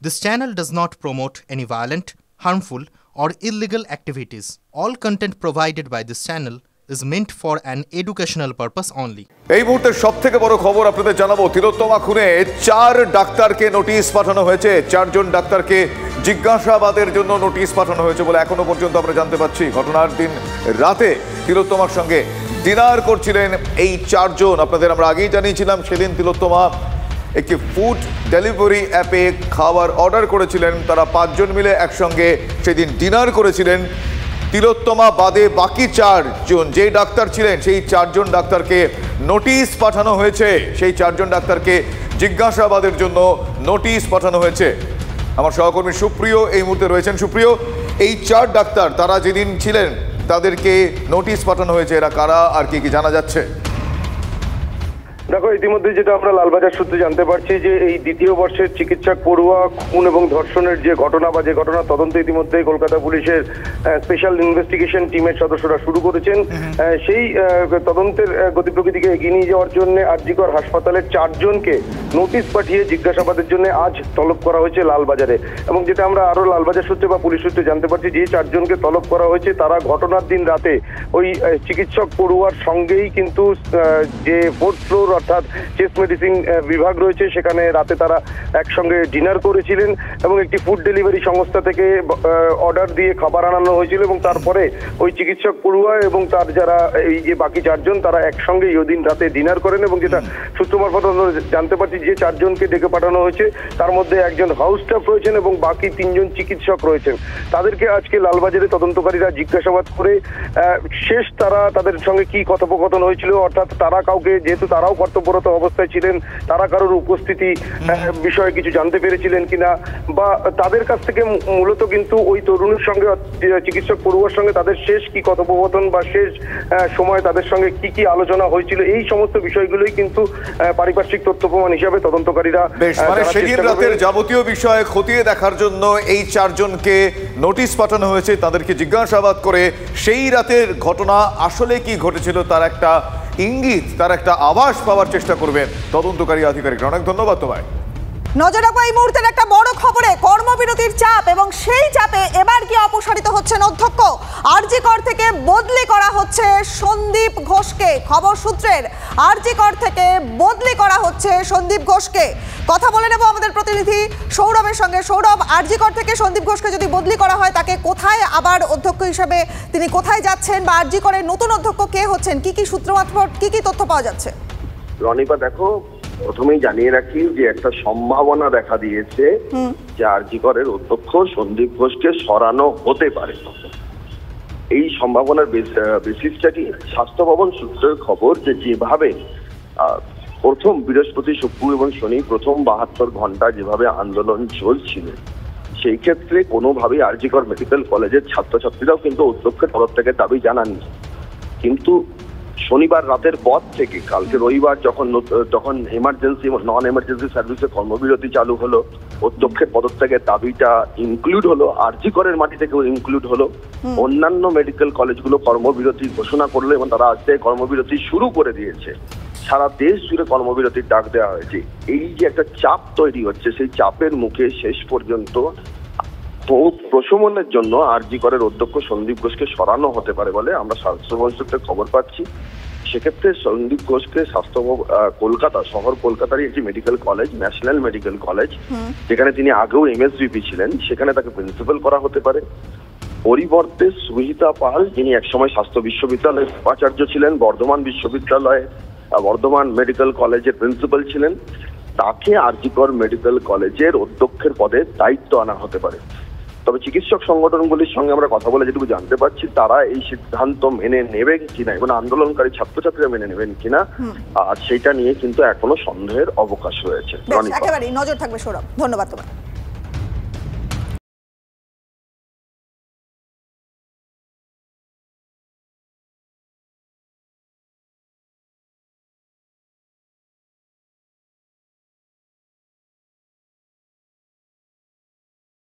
This channel does not promote any violent, harmful, or illegal activities. All content provided by this channel is meant for an educational purpose only. এই মুহূর্তে সবথেকে বড় খবর আপনাদের জানাবো, তিলোত্তমা খুনে 4 ডাক্তারকে নোটিশ পাঠানো হয়েছে। 4 জন ডাক্তারকে জিজ্ঞাসাবাদের জন্য নোটিশ পাঠানো হয়েছে বলে এখনো পর্যন্ত আমরা জানতে পারছি। ঘটনার দিন রাতে তিলোত্তমার সঙ্গে ডিনার করছিলেন এই 4 জন। আপনাদের আমরা আগেই জানিয়েছিলাম সেদিন তিলোত্তমা একটি ফুড ডেলিভারি অ্যাপে খাবার অর্ডার করেছিলেন। তারা 5 জন মিলে একসঙ্গে সেদিন ডিনার করেছিলেন। তিলোত্তমা বাদে বাকি 4 জন যে ডাক্তার ছিলেন সেই 4 জন ডাক্তারকে নোটিশ পাঠানো হয়েছে। সেই 4 জন ডাক্তারকে জিজ্ঞাসাবাদের জন্য নোটিশ পাঠানো হয়েছে। আমার সহকর্মী সুপ্রিয় এই মুহূর্তে রয়েছেন। সুপ্রিয়, এই 4 ডাক্তার তারা যেদিন ছিলেন তাদেরকে নোটিশ পাঠানো হয়েছে, এরা কারা আর কি কি জানা যাচ্ছে? দেখো, ইতিমধ্যে যেটা আমরা লালবাজার সূত্রে জানতে পারছি যে এই দ্বিতীয় বর্ষের চিকিৎসক পড়ুয়া খুন এবং ধর্ষণের যে ঘটনা বা যে ঘটনা তদন্ত ইতিমধ্যে কলকাতা পুলিশের স্পেশাল ইনভেস্টিগেশন টিমের সদস্যরা শুরু করেছেন। সেই তদন্তের গতি প্রকৃতিকে এগিয়ে নিয়ে যাওয়ার জন্য আরজিকর হাসপাতালের 4 জনকে নোটিশ পাঠিয়ে জিজ্ঞাসাবাদের জন্য আজ তলব করা হয়েছে লালবাজারে। এবং যেটা আমরা আরো লালবাজার সূত্রে বা পুলিশ সূত্রে জানতে পারছি, যে 4 জনকে তলব করা হয়েছে তারা ঘটনার দিন রাতে ওই চিকিৎসক পড়ুয়ার সঙ্গেই কিন্তু যে 4th ফ্লোর অর্থাৎ চেস্ট মেডিসিন বিভাগ রয়েছে সেখানে রাতে তারা একসঙ্গে ডিনার করেছিলেন এবং একটি ফুড ডেলিভারি সংস্থা থেকে অর্ডার দিয়ে খাবার আনানো হয়েছিল এবং তারপরে ওই চিকিৎসক পড়ুয়া এবং তার যারা এই যে বাকি 4 জন তারা একসঙ্গে ওদিন রাতে ডিনার করেন। এবং যেটা সূত্র মারফত জানতে পারছি যে 4 জনকে ডেকে পাঠানো হয়েছে তার মধ্যে একজন হাউস স্টাফ রয়েছেন এবং বাকি 3 জন চিকিৎসক রয়েছেন। তাদেরকে আজকে লালবাজারে তদন্তকারীরা জিজ্ঞাসাবাদ করে শেষ তারা তাদের সঙ্গে কি কথোপকথন হয়েছিল, অর্থাৎ তারা কাউকে, যেহেতু তারাও কর্তব্যরত অবস্থায় ছিলেন, তারা কারোর উপস্থিতি বিষয়ে কিছু জানতে পেরেছিলেন কিনা, বা তাদের কাছ থেকে মূলত কিন্তু ওই তরুণের সঙ্গে চিকিৎসক পড়ুয়ার সঙ্গে তাদের শেষ কি কথোপকথন বা শেষ সময় তাদের সঙ্গে কি কি আলোচনা হয়েছিল, এই সমস্ত বিষয়গুলোই কিন্তু পারিপার্শ্বিক তথ্য প্রমাণ হিসাবে তদন্তকারীরা সেদিন রাতের যাবতীয় বিষয় খতিয়ে দেখার জন্য এই 4 জনকে নোটিশ পাঠানো হয়েছে। তাদেরকে জিজ্ঞাসাবাদ করে সেই রাতের ঘটনা আসলে কি ঘটেছিল তার একটা ইঙ্গিত, তার একটা আভাস পাওয়ার চেষ্টা করবেন তদন্তকারী আধিকারিকরা। অনেক ধন্যবাদ তোমায়। নজর রাখবো এই মুহূর্তের একটা বড় খবরে, কর্মবিরতির চাপ এবং সেই চাপে এবার কি অপসারিত হচ্ছেন অধ্যক্ষ। আরজি কর থেকে বদলি করা হচ্ছে সন্দীপ ঘোষকে। খবর সূত্রের, আরজি কর থেকে বদলি করা হচ্ছে সন্দীপ ঘোষকে। কথা বলে নেব আমাদের প্রতিনিধি সৌরভের সঙ্গে। সৌরভ, আরজি কর থেকে সন্দীপ ঘোষকে যদি বদলি করা হয় তাকে কোথায় আবার অধ্যক্ষ হিসেবে তিনি কোথায় যাচ্ছেন, বা আরজি করের নতুন অধ্যক্ষ কে হচ্ছেন, কি কি সূত্র মারফত কি কি তথ্য পাওয়া যাচ্ছে? রনিপা, দেখো, প্রথমেই জানিয়ে রাখি যে একটা সম্ভাবনা দেখা দিয়েছে যে আরজি করের অধ্যক্ষ সন্দীপ ঘোষকে সরানো হতে পারে। এই সম্ভাবনার বেসিসটা কি? স্বাস্থ্য ভবন সূত্রের খবর যে যেভাবে প্রথম বৃহস্পতি, শুক্র এবং শনি প্রথম 72 ঘন্টা যেভাবে আন্দোলন চলছিল, সেই ক্ষেত্রে কোনোভাবেই আরজি কর মেডিকেল কলেজের ছাত্রছাত্রীরাও কিন্তু অধ্যক্ষের পদত্যাগের দাবি জানাননি। কিন্তু শনিবার রাতের পর থেকে কালকে রবিবার যখন এমার্জেন্সি নন এমার্জেন্সি সার্ভিসে কর্মবিরতি চালু হলো, অধ্যক্ষের পদত্যাগের দাবিটা ইনক্লুড হলো, আরজি করের মাটি থেকেও ইনক্লুড হলো। অন্যান্য মেডিকেল কলেজগুলো কর্মবিরতি ঘোষণা করলো এবং তারা আজ থেকে কর্মবিরতি শুরু করে দিয়েছে। সারা দেশ জুড়ে কর্মবিরতির ডাক দেওয়া হয়েছে। এই যে একটা চাপ তৈরি হচ্ছে, সেই চাপের মুখে শেষ পর্যন্ত প্রশমনের জন্য আরজি করের অধ্যক্ষ সন্দীপ ঘোষকে সরানো হতে পারে বলে আমরা স্বাস্থ্য ভবন সূত্রে খবর পাচ্ছি। সেক্ষেত্রে সন্দীপ ঘোষকে কলকাতা শহর কলকাতারই একটি medical college, national medical college, যেখানে তিনি আগেও এমএসভিপি ছিলেন, সেখানে তাকে প্রিন্সিপাল করা হতে পারে। পরিবর্তে সুহিতা পাল, যিনি একসময় স্বাস্থ্য বিশ্ববিদ্যালয়ের উপাচার্য ছিলেন, বর্ধমান মেডিকেল কলেজের প্রিন্সিপাল ছিলেন, তাকে আরজি কর মেডিকেল কলেজের অধ্যক্ষের পদে দায়িত্ব আনা হতে পারে। তবে চিকিৎসক সংগঠনগুলির সঙ্গে আমরা কথা বলে যেটুকু জানতে পারছি, তারা এই সিদ্ধান্ত মেনে নেবেন কিনা এবং আন্দোলনকারী ছাত্রছাত্রীরা মেনে নেবেন কিনা, আর সেটা নিয়ে কিন্তু এখনো সন্দেহের অবকাশ রয়েছে। একেবারেই নজর থাকবে সৌরভ, ধন্যবাদ তোমায়।